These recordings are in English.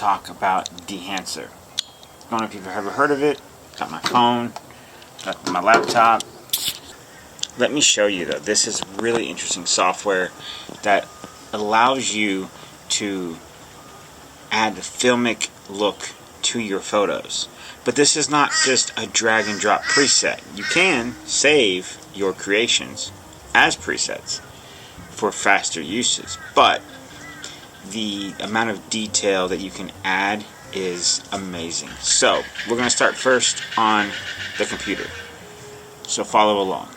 talk about Dehancer. I don't know if you've ever heard of it. Got my phone, got my laptop. Let me show you though. This is really interesting software that allows you to add the filmic look to your photos. But this is not just a drag and drop preset. You can save your creations as presets for faster uses, but the amount of detail that you can add is amazing. So we're going to start first on the computer, so follow along.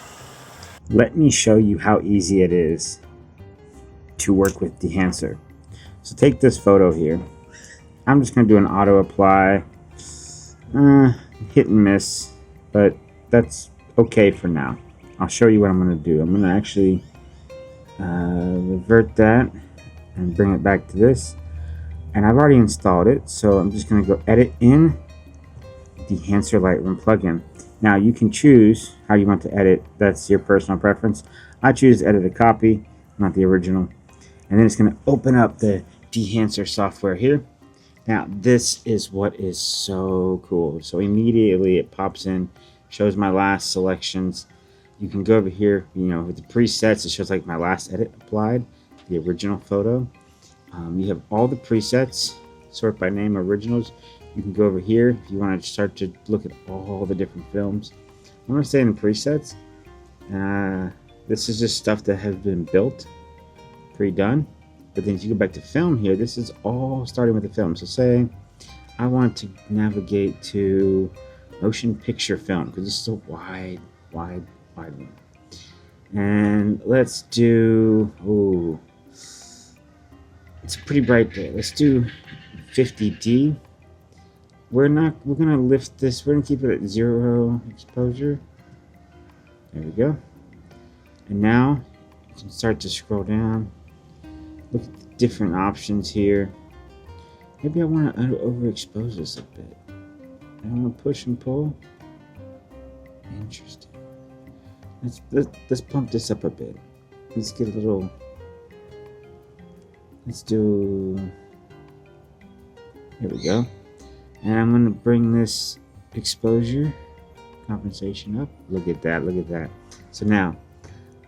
Let me show you how easy it is to work with Dehancer. So take this photo here. I'm just going to do an auto apply, hit and miss, but that's okay for now. I'll show you what I'm going to do. I'm going to actually revert that and bring it back to this, and I've already installed it, so I'm just going to go edit in Dehancer Lightroom plugin. Now you can choose how you want to edit. That's your personal preference. I choose to edit a copy, not the original, and then it's going to open up the Dehancer software here. Now this is what is so cool. So immediately it pops in, shows my last selections. You can go over here, with the presets. It shows like my last edit applied, the original photo. You have all the presets, sort by name, originals. You can go over here if you want to start to look at all the different films. I'm going to stay in the presets. This is just stuff that has been built, pre-done. But then if you go back to film here, this is all starting with the film. So say I want to navigate to motion picture film, because this is a wide one. And let's do, it's pretty bright there. Let's do 50D. We're gonna lift this, we're gonna keep it at 0 exposure. There we go. And now you can start to scroll down. Look at the different options here. Maybe I want to overexpose this a bit. I want to push and pull. Interesting. Let's pump this up a bit. Let's get a little. Let's do. Here we go. And I'm going to bring this exposure compensation up. Look at that. Look at that. So now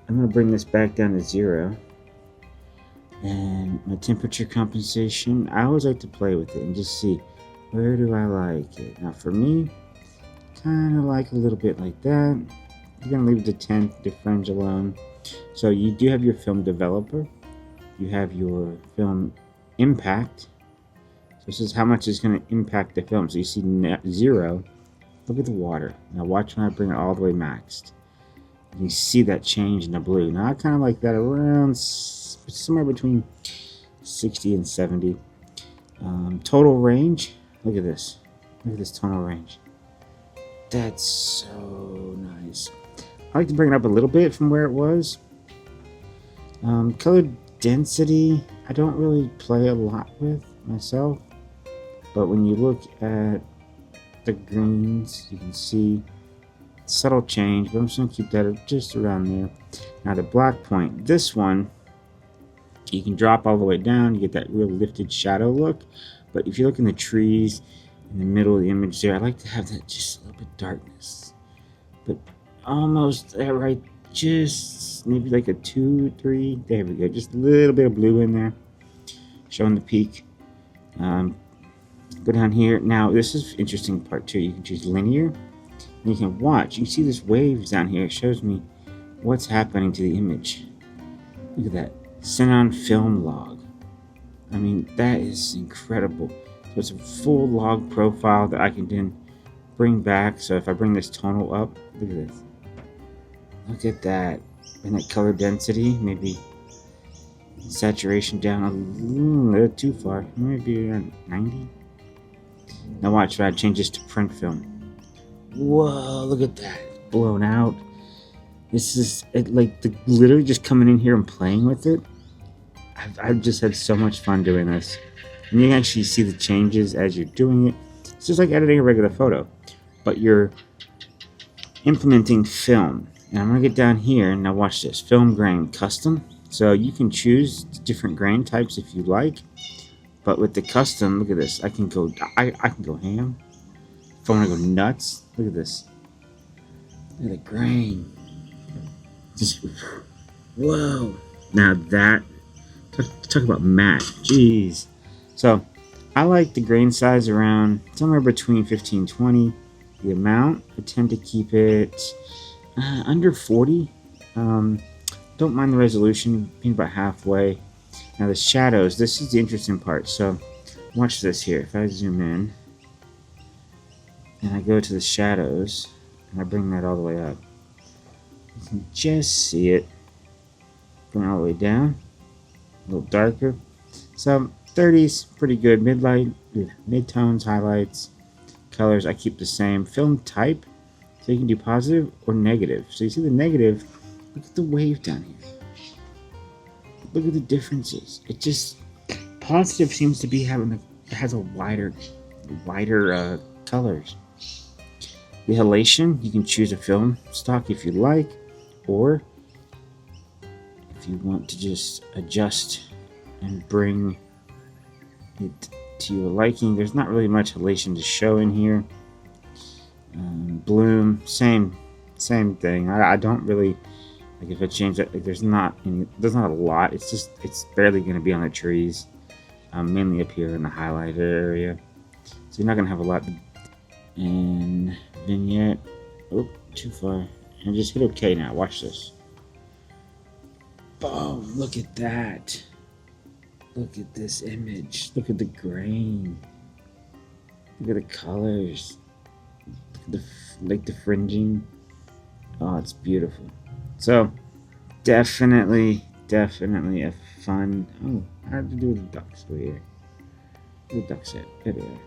I'm going to bring this back down to 0. And my temperature compensation, I always like to play with it and just see where do I like it. Now for me, kind of like a little bit like that. You're going to leave the 10, the fringe alone. So you do have your film developer. You have your film impact. So this is how much is going to impact the film. So you see 0. Look at the water. Now watch when I bring it all the way maxed. You see that change in the blue. Now I kind of like that around somewhere between 60 and 70. Total range. Look at this. Look at this tonal range. That's so nice. I like to bring it up a little bit from where it was. Color density, I don't really play a lot with myself. But when you look at the greens, you can see subtle change, but I'm just going to keep that just around there. Now the black point, this one, you can drop all the way down, you get that real lifted shadow look. But if you look in the trees, in the middle of the image there, I like to have that just a little bit darkness. But almost there, right, just maybe like a 2, 3, there we go. Just a little bit of blue in there, showing the peak. Go down here. Now this is interesting part too. You can choose linear, and you can watch. You can see this waves down here. It shows me what's happening to the image. Look at that. Sent on film log. I mean, that is incredible. So it's a full log profile that I can then bring back. So if I bring this tonal up, look at this. Look at that. And that color density, maybe saturation down a little too far. Maybe around 90. Now watch when I change this to print film. Whoa, look at that. It's blown out. This is literally just coming in here and playing with it. I've just had so much fun doing this. And you can actually see the changes as you're doing it. It's just like editing a regular photo, but you're implementing film. And I'm going to get down here, and now watch this. Film grain custom. So you can choose different grain types if you like. But with the custom, look at this. I can go ham. If I want to go nuts, look at this. Look at the grain. Just whoa. Now that talk about matte. Jeez. So I like the grain size around somewhere between 15 20. The amount, I tend to keep it under 40. Don't mind the resolution, being about halfway. Now the shadows, this is the interesting part. So watch this here. If I zoom in and I go to the shadows and I bring that all the way up, you can just see it going all the way down, a little darker. So 30s, pretty good. Mid-tones, highlights, colors, I keep the same. Film type, so you can do positive or negative. So you see the negative, look at the wave down here. Look at the differences. It just, positive seems to be it has a wider colors. The halation, you can choose a film stock if you like, or if you want to just adjust and bring it to your liking. There's not really much halation to show in here. Bloom, same thing. I don't really like if I change that. Like there's not a lot. It's barely going to be on the trees, mainly up here in the highlighter area. So you're not going to have a lot. And vignette, oh, too far. And just hit OK now. Watch this. Boom! Look at that. Look at this image. Look at the grain. Look at the colors. Look at the fringing. Oh, it's beautiful. So, definitely a fun. Oh, I have to do the ducks over here. The duck set. There they are.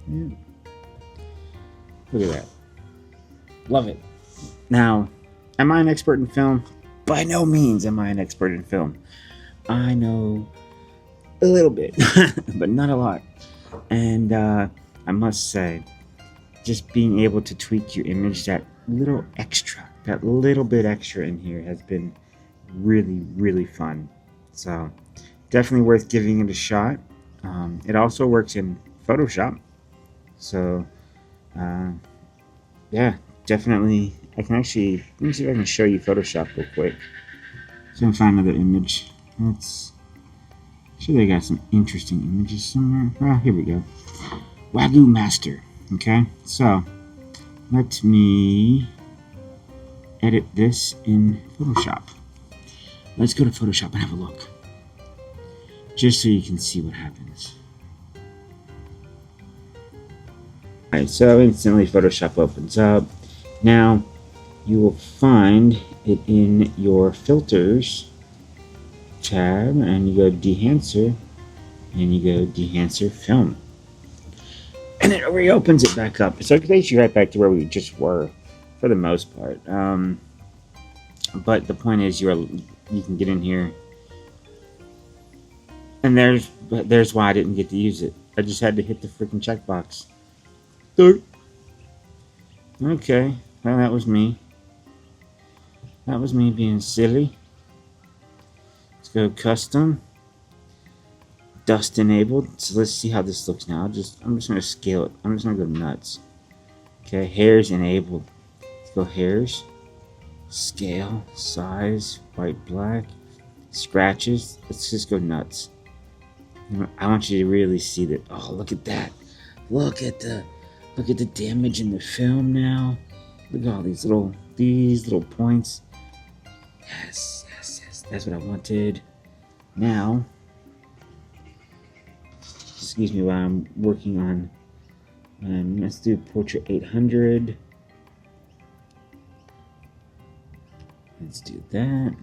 Yeah. Look at that. Love it. Now, am I an expert in film? By no means am I an expert in film. I know a little bit, but not a lot. And I must say, just being able to tweak your image, that little bit extra in here has been really, really fun. So definitely worth giving it a shot. It also works in Photoshop. So yeah, definitely. Let me see if I can show you Photoshop real quick. So I'm find another image. Sure, they got some interesting images somewhere. Well, here we go. Wagyu Master. Okay, so let me edit this in Photoshop. Let's go to Photoshop and have a look, just so you can see what happens. Alright, so instantly Photoshop opens up. Now you will find it in your filters tab, and you go Dehancer, and you go Dehancer Film, and it reopens it back up. So it takes you right back to where we just were, for the most part. But the point is, you can get in here, and there's why I didn't get to use it. I just had to hit the freaking checkbox. Okay, well, that was me. That was me being silly. Let's go custom. Dust enabled. So let's see how this looks now. I'm just gonna scale it. I'm just gonna go nuts. Okay, hairs enabled. Let's go hairs. Scale, size, white, black, scratches. Let's just go nuts. I want you to really see that. Oh, look at that. Look at the damage in the film now. Look at all these little points. Yes. That's what I wanted. Now, excuse me while I'm working on. Let's do Portrait 800. Let's do that.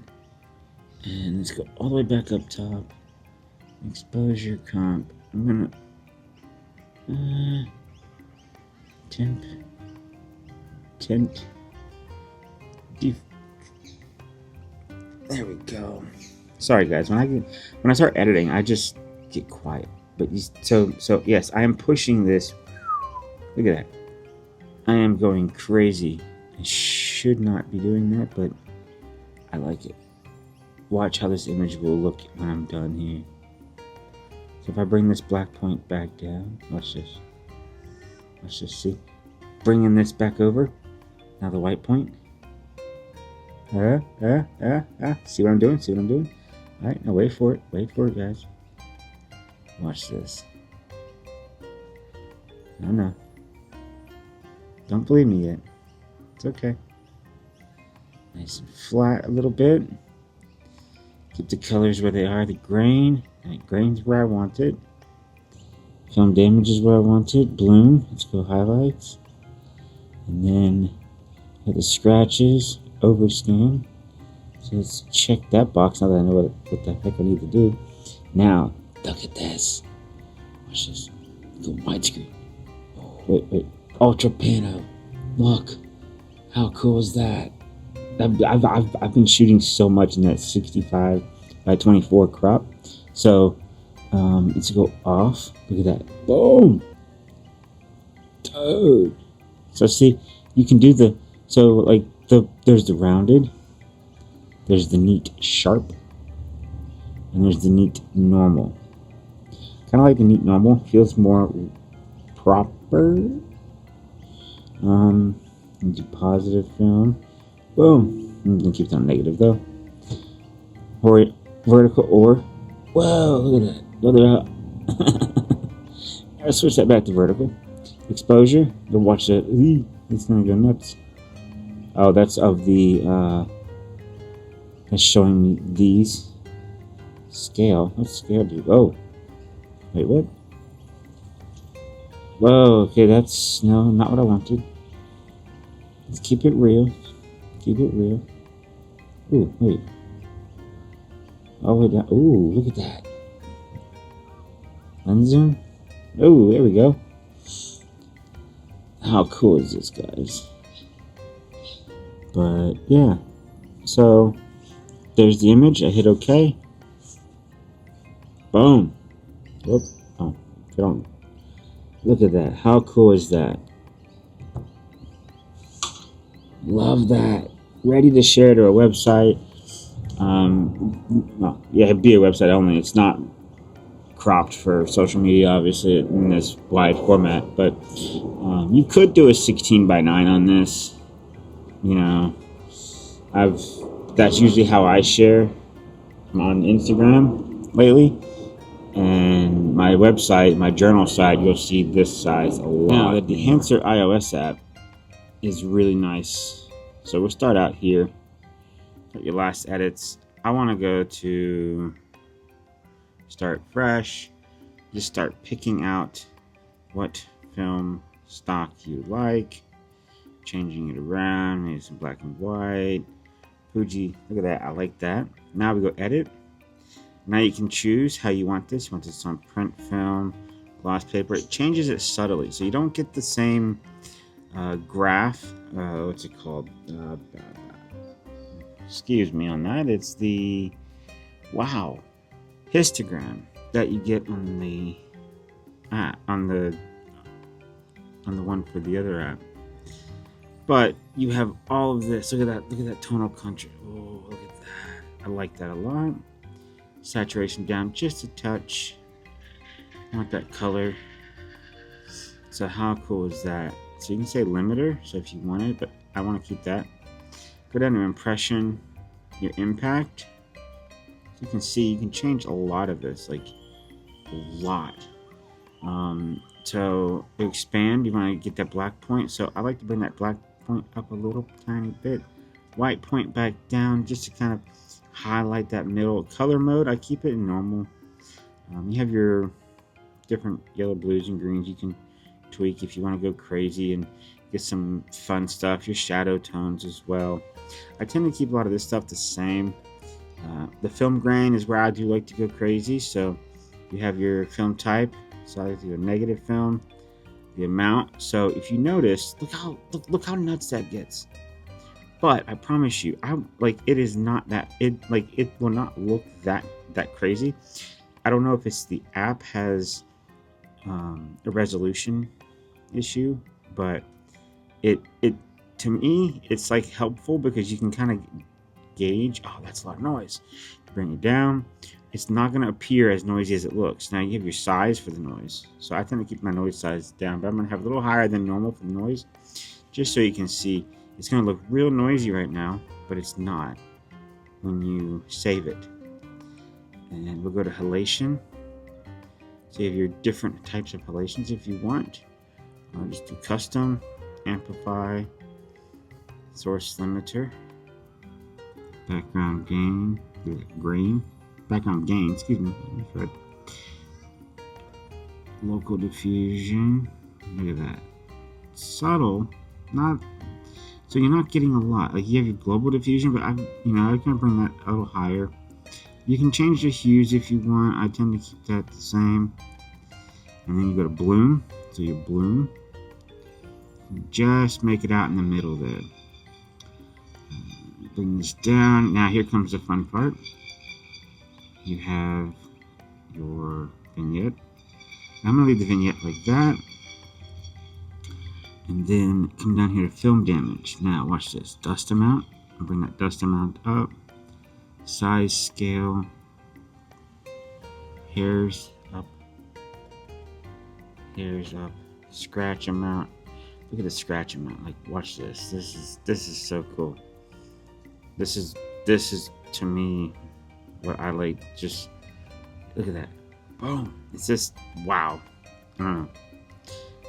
And let's go all the way back up top. Exposure comp. I'm gonna tint. There we go. Sorry guys, when I start editing, I just get quiet. But so yes, I am pushing this. Look at that. I am going crazy. I should not be doing that, but I like it. Watch how this image will look when I'm done here. So if I bring this black point back down, let's just see. Bringing this back over. Now the white point. See what I'm doing? See what I'm doing? All right, now wait for it. Wait for it, guys. Watch this. No. Don't believe me yet. It's okay. Nice and flat a little bit. Keep the colors where they are. The grain. Right, grain's where I want it. Film damage is where I want it. Bloom. Let's go highlights. And then the scratches. Overscan. So let's check that box now that I know what the heck I need to do. Now, look at this. Watch this. Go widescreen. Wait. Ultra Pano. Look. How cool is that? I've been shooting so much in that 65 by 24 crop. So let's go off. Look at that. Boom. Dude. So see, you can do there's the rounded, there's the neat sharp, and there's the neat normal. Kind of like the neat normal, feels more proper. Into positive film. Boom. I'm gonna keep it on negative though. Or vertical or. Whoa! Look at that. Look at that. I'll switch that back to vertical. Exposure. Go watch that. It's gonna go nuts. Oh, that's of the. That's showing me these. Scale. What's scale do? Oh. Wait, what? Whoa. Okay, that's not what I wanted. Let's keep it real. Keep it real. Ooh, wait. All the way down. Ooh, look at that. Lens zoom. Ooh, there we go. How cool is this, guys? But yeah. So there's the image. I hit OK. Boom. Whoop. Oh, don't. Look at that. How cool is that? Love that. Ready to share to a website. Well, yeah, it'd be a website only. It's not cropped for social media, obviously, in this wide format. But you could do a 16 by 9 on this. You know, that's usually how I share on Instagram lately. And my website, my journal site, you'll see this size a lot. Now, the Dehancer iOS app is really nice. So we'll start out here at your last edits. I want to go to start fresh. Just start picking out what film stock you like, changing it around, maybe some black and white. Fuji, look at that, I like that. Now we go edit. Now you can choose how you want this. You want this on print film, gloss paper. It changes it subtly, so you don't get the same graph. What's it called? Excuse me on that. It's the histogram that you get on the on the one for the other app. But you have all of this. Look at that. Look at that tonal contrast. Oh, look at that. I like that a lot. Saturation down just a touch. I want that color. So how cool is that? So you can say limiter, so if you want it, but I want to keep that. Go down to impression, your impact. You can see you can change a lot of this, like a lot. So to expand, you want to get that black point. So I like to bring that black point up a little tiny bit. White point back down just to kind of highlight that middle. Color mode, I keep it in normal. You have your different yellow, blues, and greens. You can tweak if you want to go crazy and get some fun stuff. Your shadow tones as well. I tend to keep a lot of this stuff the same. The film grain is where I do like to go crazy. So you have your film type. So I do a negative film. The amount. So if you notice, look how nuts that gets. But I promise you, it is not that it will not look that crazy. I don't know if it's the app has a resolution issue, but it to me it's like helpful because you can kind of gauge. Oh, that's a lot of noise. Bring it down. it's not going to appear as noisy as it looks. Now you have your size for the noise. So I tend to keep my noise size down, but I'm going to have a little higher than normal for the noise, just so you can see. It's going to look real noisy right now, but it's not when you save it. And we'll go to halation. So you have your different types of halations if you want. I'll just do custom, amplify, source limiter, background gain, background gain, excuse me. Local diffusion. Look at that. Subtle, not so you're not getting a lot. Like you have your global diffusion, but I'm gonna bring that a little higher. You can change the hues if you want. I tend to keep that the same. And then you go to bloom. So your bloom. Just make it out in the middle there. Bring this down. Now here comes the fun part. You have your vignette. I'm going to leave the vignette like that. And then come down here to film damage. Now watch this. Dust amount. I'll bring that dust amount up. Size, scale. Hairs up. Hairs up. Scratch amount. Look at the scratch amount. Like watch this. This is so cool. This is to me what I like. Just look at that. Boom. It's just wow. And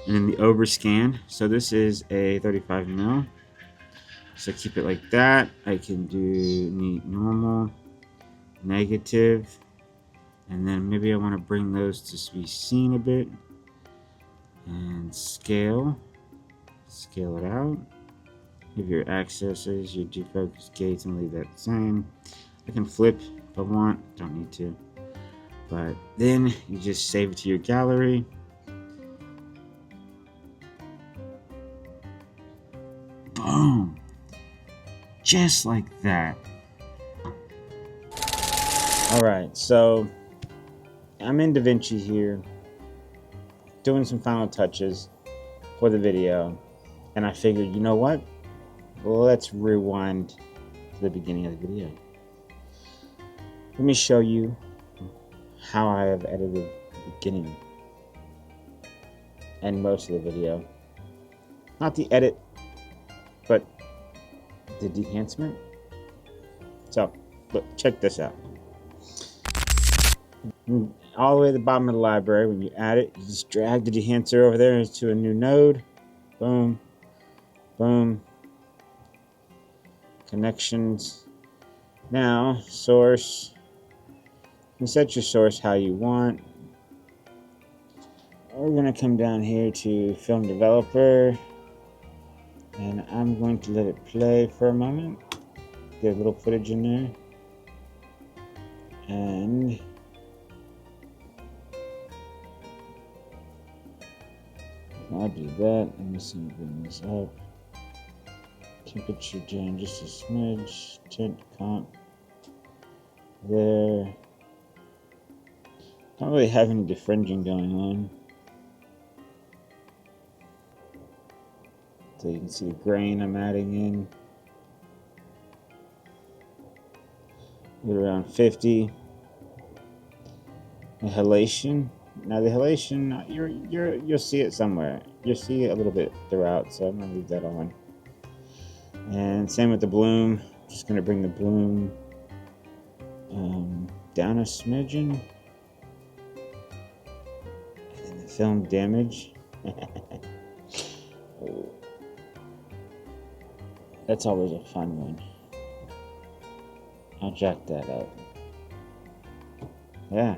then the overscan. So this is a 35 mil. So keep it like that. I can do normal, negative, and then maybe I want to bring those to be seen a bit. And scale it out. Give your accesses, your defocus gates, and leave that the same. I can flip if I want, don't need to. But then you just save it to your gallery. Boom! Just like that. Alright, so I'm in DaVinci here, doing some final touches for the video, and I figured, you know what? Let's rewind to the beginning of the video. Let me show you how I have edited the beginning and most of the video. Not the edit, but the enhancement. So, look, check this out. All the way at the bottom of the library, when you add it, you just drag the Dehancer over there into a new node. Boom, boom. Connections. Now, source. You set your source how you want. We're going to come down here to film developer, and I'm going to let it play for a moment. Get a little footage in there. And I'll do that. I'm just going to bring this up. Temperature down just a smidge. Tint comp there. Don't really have any defringing going on. So you can see the grain I'm adding in. Get around 50. The halation. Now the halation, you'll see it somewhere. You'll see it a little bit throughout, so I'm gonna leave that on. And same with the bloom. Just gonna bring the bloom down a smidgen. And then the film damage. That's always a fun one. I'll jack that up. Yeah.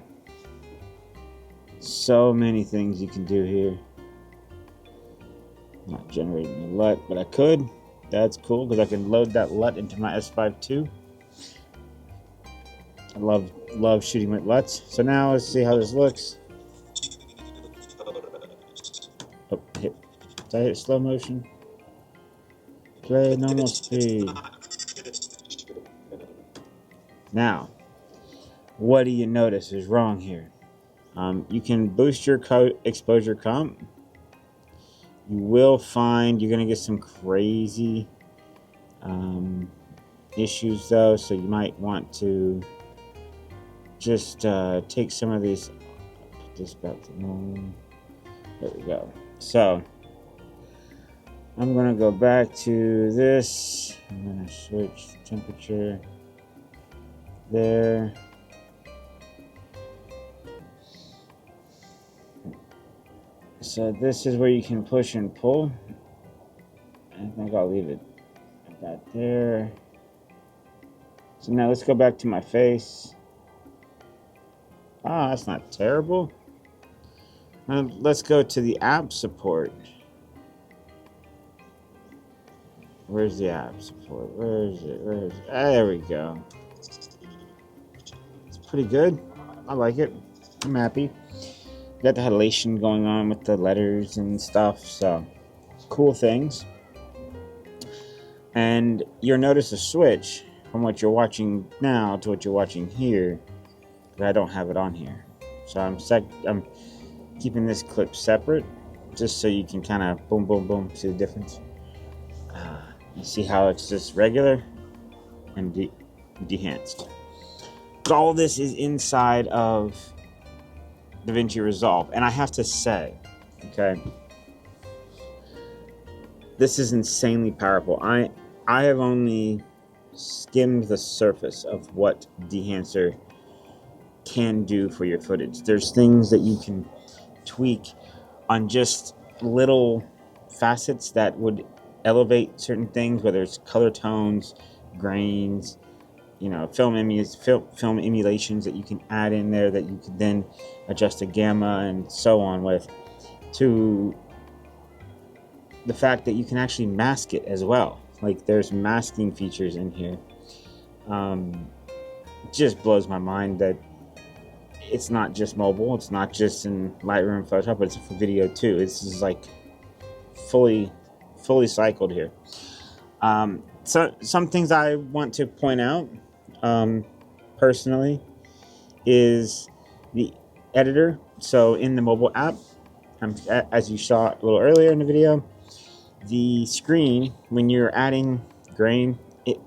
So many things you can do here. Not generating a LUT, but I could. That's cool because I can load that LUT into my S5 too. I love shooting with LUTs. So now let's see how this looks. Oh, did I hit slow motion? Play normal speed. Now, what do you notice is wrong here? You can boost your exposure comp. You will find you're going to get some crazy issues though, so you might want to just take some of these, put this back to normal. There we go. So I'm gonna go back to this. I'm gonna switch the temperature there. So this is where you can push and pull. I think I'll leave it like that there. So now let's go back to my face. Ah, that's not terrible. Now let's go to the app support. Where's the app support? Where is it? Where is it? There we go. It's pretty good. I like it. I'm happy. Got the halation going on with the letters and stuff, so cool things. And you'll notice a switch from what you're watching now to what you're watching here, but I don't have it on here. So I'm keeping this clip separate just so you can kind of boom, boom, boom, see the difference. You see how it's just regular and dehanced. But all this is inside of DaVinci Resolve, and I have to say, okay, this is insanely powerful. I have only skimmed the surface of what Dehancer can do for your footage. There's things that you can tweak on just little facets that would elevate certain things, whether it's color tones, grains, film emulations that you can add in there that you can then adjust the gamma and so on with, to the fact that you can actually mask it as well. Like, there's masking features in here. It just blows my mind that it's not just mobile, it's not just in Lightroom, Photoshop, but it's for video too. It's just like fully cycled here. So some things I want to point out personally is the editor. So in the mobile app, as you saw a little earlier in the video, the screen, when you're adding grain, it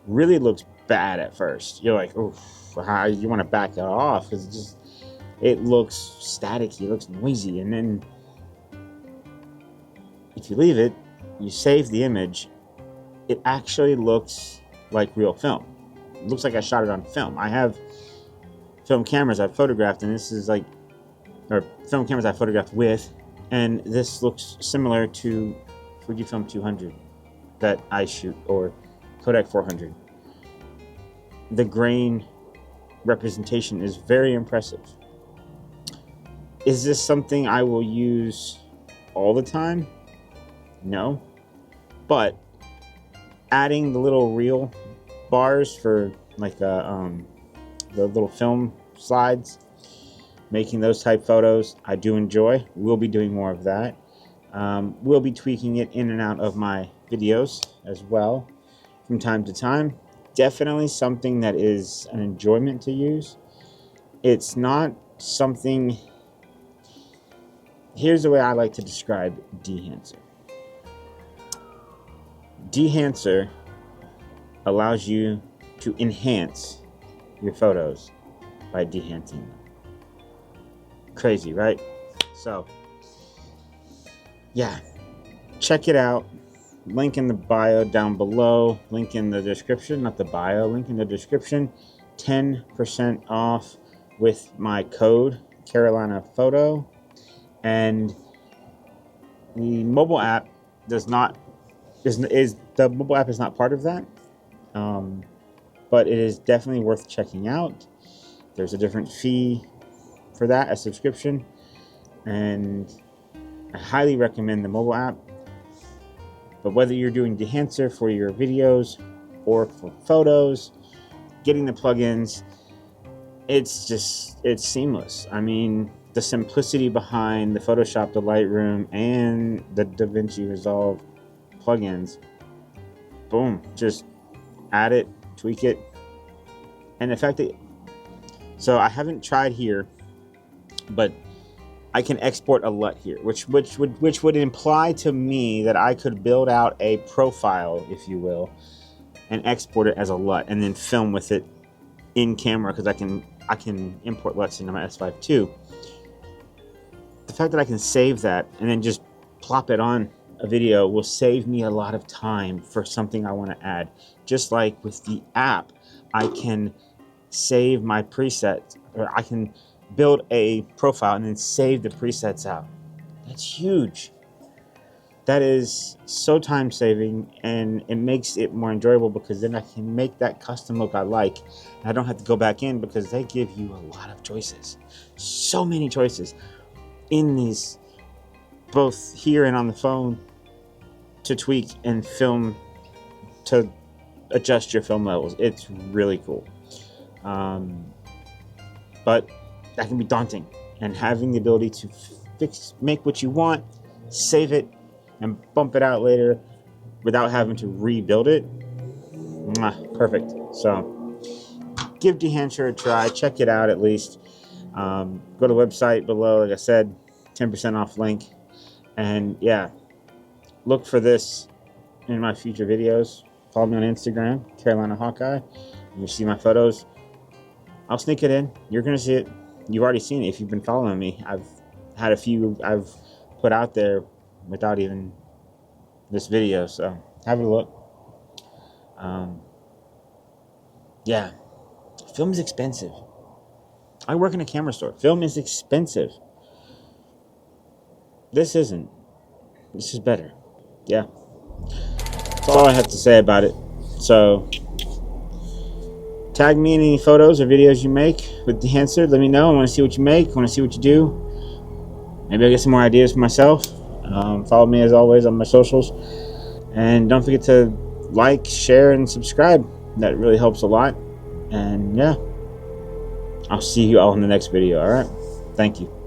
really looks bad at first. You're like, oh, you want to back it off because it looks staticky, it looks noisy. And then if you leave it, you save the image, it actually looks like real film. It looks like I shot it on film. I have film cameras I've photographed, and this is like, or film cameras I photographed with, and this looks similar to Fujifilm 200 that I shoot, or Kodak 400. The grain representation is very impressive. Is this something I will use all the time? No. But adding the little reel bars for like the little film slides, making those type photos, I do enjoy. We'll be doing more of that. We'll be tweaking it in and out of my videos as well from time to time. Definitely something that is an enjoyment to use. It's not something... Here's the way I like to describe Dehancer. Dehancer allows you to enhance your photos by dehancing them. Crazy, right? So, yeah, check it out. Link in the bio down below. Link in the description, not the bio, link in the description. 10% off with my code, Carolina Photo. And the mobile app does not, the mobile app is not part of that. But it is definitely worth checking out. There's a different fee for that, a subscription. And I highly recommend the mobile app. But whether you're doing Dehancer for your videos or for photos, getting the plugins, it's seamless. I mean, the simplicity behind the Photoshop, the Lightroom, and the DaVinci Resolve plugins, boom, just add it, tweak it. And the fact that, so I haven't tried here, but I can export a LUT here, which would imply to me that I could build out a profile, if you will, and export it as a LUT and then film with it in camera because I can import LUTs into my S5 too. The fact that I can save that and then just plop it on a video will save me a lot of time for something I want to add. Just like with the app, I can save my presets, or I can build a profile and then save the presets out. That's huge. That is so time saving, and it makes it more enjoyable because then I can make that custom look I like. And I don't have to go back in because they give you a lot of choices. So many choices in these, both here and on the phone, to tweak and film, to adjust your film levels. It's really cool. But that can be daunting, and having the ability to make what you want, save it, and bump it out later without having to rebuild it, perfect. So give Dehancer a try, check it out at least. Go to the website below, like I said, 10% off link. And yeah, look for this in my future videos. Follow me on Instagram, Carolina Hawkeye. You'll see my photos. I'll sneak it in. You're going to see it. You've already seen it if you've been following me. I've had a few I've put out there without even this video, so have a look. Yeah, film is expensive. I work in a camera store. Film is expensive. This isn't. This is better. Yeah. That's all I have to say about it. So, tag me in any photos or videos you make with Dehancer. Let me know. I want to see what you make. I want to see what you do. Maybe I'll get some more ideas for myself. Follow me as always on my socials. And don't forget to like, share, and subscribe. That really helps a lot. And yeah, I'll see you all in the next video. All right. Thank you.